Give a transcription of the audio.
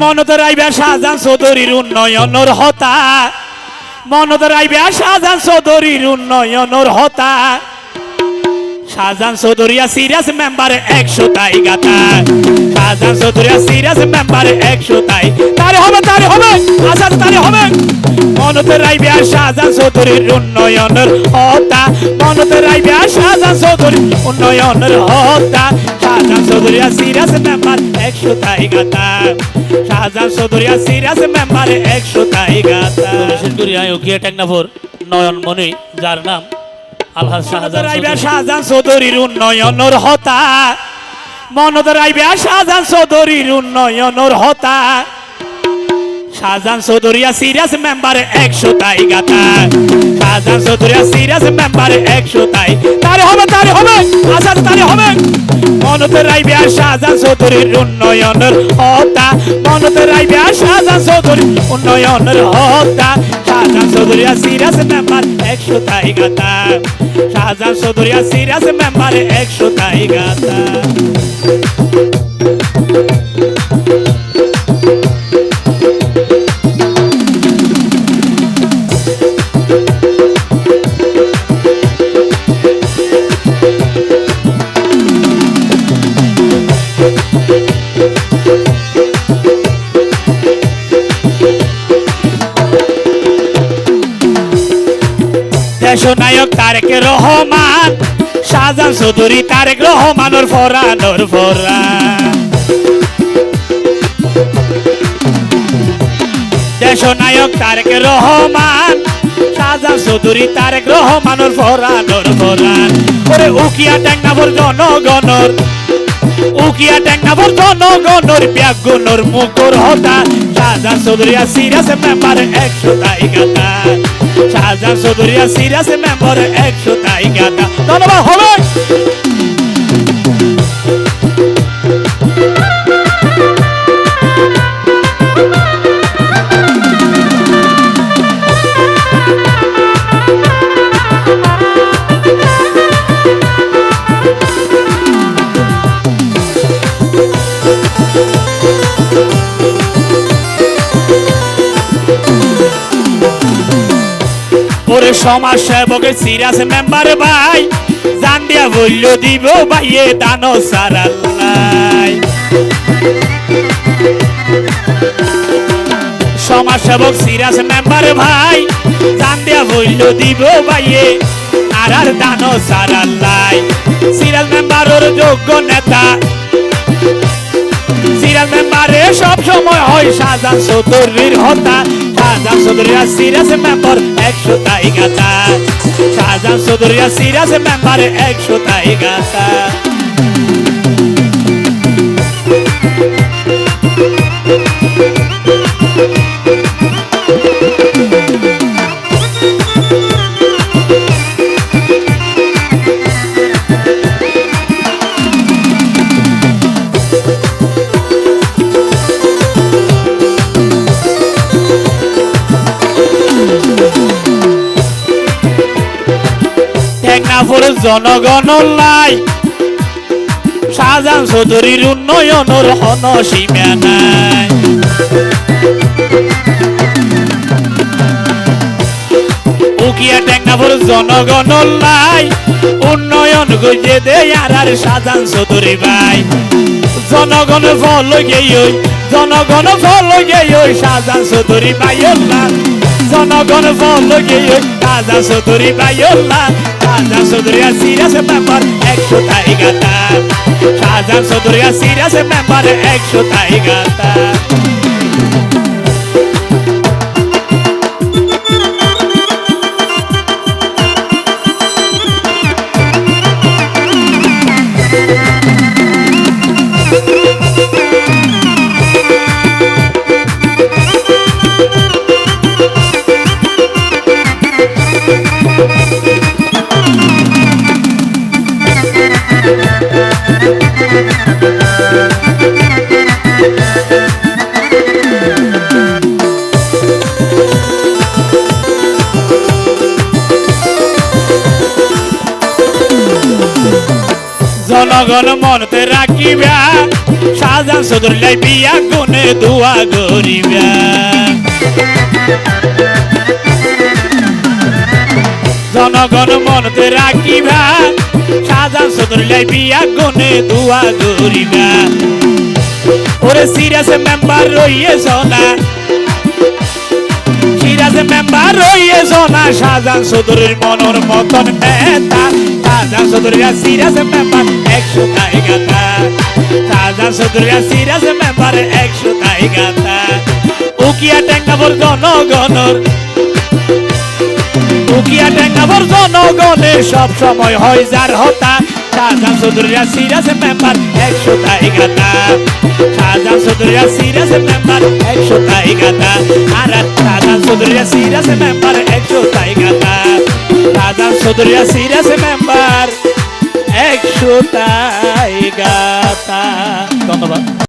মনত রাইবা শাহজাহান চৌধুরীর উন্নয়নের হতা মনত রাইবা শাহজাহান চৌধুরীর উন্নয়নের হতা শাহজাহান চৌধুরীয়া সিরিয়াস মেম্বার 100 তাই গাতা শাহজাহান চৌধুরীয়া সিরিয়াস মেম্বার 100 তাই তারে হবে আসাদ তারে হবে মনত রাইবা শাহজাহান চৌধুরীর উন্নয়নের হতা মনত রাইবা শাহজাহান চৌধুরীর উন্নয়নের হতা শাহজাহান চৌধুরীয়া সিরিয়াস মেম্বার 100 তাই গাতা শাহজাহান চৌধুরীয়া সিরিয়াস মেম্বার 100 তাই গাতা বিশেষ করে আয়োগিয়া টেকনাফর নয়নমণি যার নাম শাহজাহান চৌধুরীর উন্নয়নের হতা মনত রাইবা শাহজাহান চৌধুরীর উন্নয়নের হতা শাহজাহান চৌধুরীয়া সিরিয়াস মেম্বার 100 তাই গাতা শাহজাহান চৌধুরীয়া সিরিয়াস মেম্বার 100 তাই তারে হবে আসাদ তারে হবে মনত রাইবা শাহজাহান চৌধুরীর উন্নয়নের হতা মনত রাইবা শাহজাহান চৌধুরীর উন্নয়নের হতা শাহজাহান চৌধুরীয়া সিরিয়াস মেম্বার 100 তাই গাতা শাহজাহান চৌধুরীয়া সিরিয়াস মেম্বার 100 তাই গাতা দেশনায়ক তারেক রহমান শাহজাহান চৌধুরী তারেক রহমানের ফরানোর ফরান দেশনায়ক তারেক রহমান শাহজাহান চৌধুরী তারেক রহমানের ফরানোর ফরান ওরে উকিয়া টেকনাফর জনগণর উকিয়া টেকনাফর জনগণর ব্যাগুণর মুখর হতা শাহজাহান চৌধুরী সিরিয়াস মেম্বার 100 তাই গাতা শাহজাহান চৌধুরীয়া সিরিয়াস মেম্বার 100 তাই গাতা ধন্যবাদ হবে ওরে সমাজ সেবকের সিরিয়াস মেম্বার ভাই জান দিয়া বলল দিব ভাইয়ে দানো সারাল্লাই সমাজ সেবক সিরিয়াস মেম্বার ভাই জান দিয়া বলল দিব ভাইয়ে আর দানো সারাল্লাই সিরিয়াস মেম্বারের যোগ্য নেতা সিরিয়াস মেম্বারে সব সময় হয় শাহজাহান চৌধুরীর হতা শাহজাহান চৌধুরীয়া সিরিয়াস মেম্বার 100 তাই গাতা শাহজাহান চৌধুরীয়া সিরিয়াস মেম্বার 100 তাই গাতা টেকনাফর জনগণ লাই শাহজাহান চৌধুরীর উন্নয়নের হন সীমা নাই উকিয়া টেকনাফর জনগণ লাই উন্নয়ন গজে দেয় আর শাহজাহান চৌধুরী ভাই জনগণ ফল গেই শাহজাহান চৌধুরী ভাইয়ের জনগণ ফল গেই শাহজাহান চৌধুরী ভাইয়ের শাহজাহান চৌধুরীয়া সিরিয়াস মেম্বার 100 তাই গাতা শাহজাহান চৌধুরীয়া সিরিয়াস মেম্বার 100 তাই গাতা জনগণ মনতে রাখিবা শাহজাহান চৌধুরী লাই বিয়া গুনে দোয়া করিবা জনগণ মনতে রাখিবা শাহজাহান চৌধুরী লাই বিয়া গুনে দোয়া করিবা ওরে সিরিয়াস মেম্বার রইয়েছ না সিরিয়াস মেম্বার রইয়েছ না শাহজাহান চৌধুরীর মনের মতন নেতা শাহজাহান চৌধুরীরা সিরিয়াস মেম্বার 100 টাই গাতা শাহজাহান চৌধুরীরা সিরিয়াস মেম্বার 100 টাই গাতা উকিয়া টেঙ্গাবর জনগণর উকিয়া টেঙ্গাবর জনগণের সব সময় হয় যার হতা শাহজাহান চৌধুরীরা সিরিয়াস মেম্বার 100 টাই গাতা শাহজাহান চৌধুরীরা সিরিয়াস মেম্বার 100 টাই গাতা আর শাহজাহান চৌধুরীরা সিরিয়াস মেম্বার 100 টাই গাতা শাহজাহান চৌধুরীরা সিরিয়াস মেম্বার 100 টাই গাতা ধন্যবাদ।